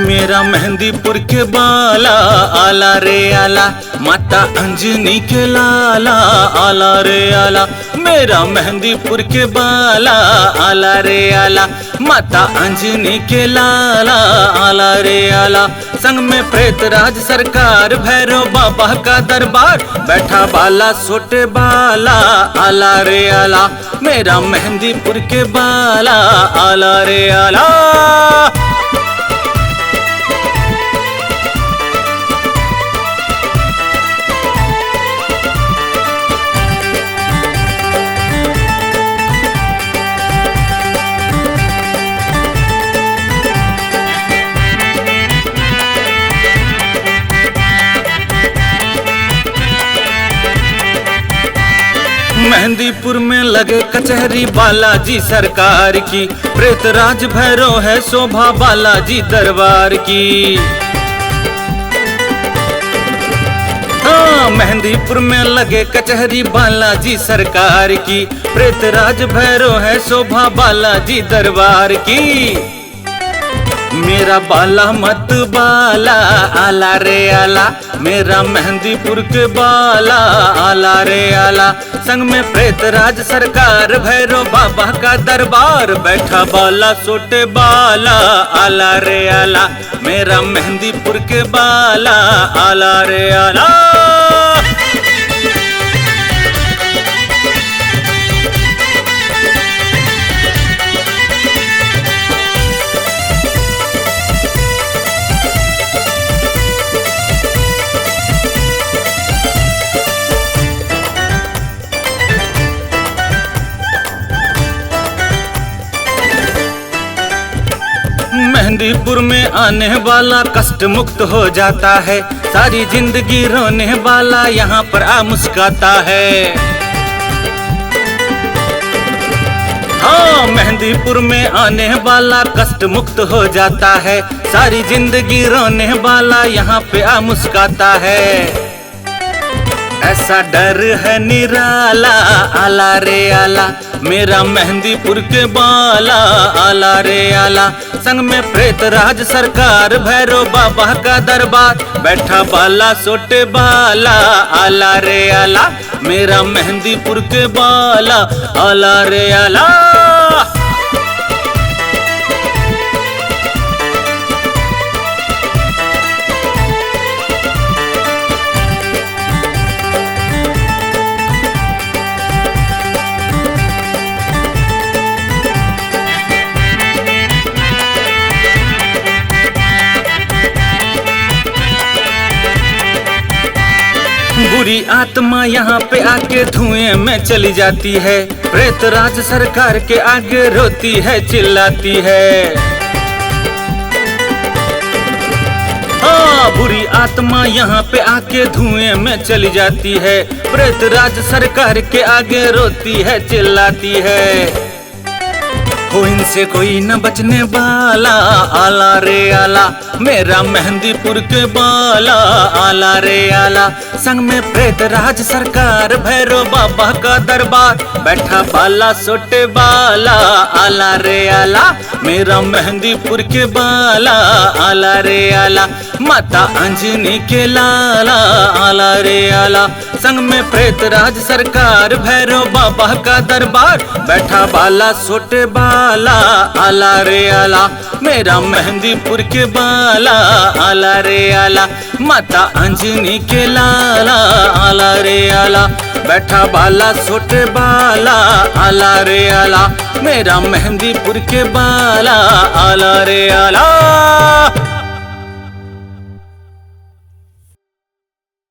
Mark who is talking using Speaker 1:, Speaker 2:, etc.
Speaker 1: मेरा मेहंदीपुर के बाला आला रे आला, माता अंजनी के लाला आला रे आला। मेरा मेहंदीपुर के बाला आला रे आला, माता अंजनी के लाला आला रे आला। संग में प्रेतराज सरकार, भैरव बाबा का दरबार, बैठा बाला सोटे बाला आला रे आला। मेरा मेहंदीपुर के बाला आला रे आला। मेहंदीपुर में लगे कचहरी बालाजी सरकार की, प्रेतराज भैरव है शोभा बालाजी दरबार की। हाँ, मेहंदीपुर में लगे कचहरी बालाजी सरकार की, प्रेतराज भैरव है शोभा बालाजी दरबार की। मेरा बाला मत बाला आला रे आला, मेरा मेहंदीपुर के बाला आला रे आला। संग में प्रेतराज सरकार, भैरव बाबा का दरबार, बैठा बाला सोटे बाला आला रे आला। मेरा मेहंदीपुर के बाला आला रे आला। मेहंदीपुर में आने वाला कष्ट मुक्त हो जाता है, सारी जिंदगी रोने वाला यहाँ पर आ मुस्काता है। हाँ, मेहंदीपुर में आने वाला कष्ट मुक्त हो जाता है, सारी जिंदगी रोने वाला यहाँ पे आ मुस्काता है। ऐसा डर है निराला आला रे आला, मेरा मेहंदीपुर के बाला आला रे आला। संग में प्रेतराज सरकार, भैरव बाबा का दरबार, बैठा बाला सोटे बाला आला रे आला। मेरा मेहंदीपुर के बाला आला रे आला। बुरी आत्मा यहाँ पे आके धुएं में चली जाती है, प्रेतराज सरकार के आगे रोती है चिल्लाती है। हाँ, बुरी आत्मा यहाँ पे आके धुएं में चली जाती है, प्रेतराज सरकार के आगे रोती है चिल्लाती है। हो इनसे कोई न बचने वाला आला रे आला, मेरा मेहंदीपुर के बाला आला रे आला। संग में प्रेतराज सरकार, भैरव बाबा का दरबार, बैठा बाला सोटे बाला आला रे आला। मेरा मेहंदीपुर के बाला आला रे आला, माता अंजनी के लाला आला रे आला। संग में प्रेतराज सरकार, भैरव बाबा का दरबार, बैठा बाला सोटे बाला आला रे आला। मेरा मेहंदीपुर के बाला आला रे आला, माता अंजनी के लाला आला रे आला। बैठा बाला सोटे बाला आला रे आला, मेरा मेहंदीपुर के बाला आला रे आला।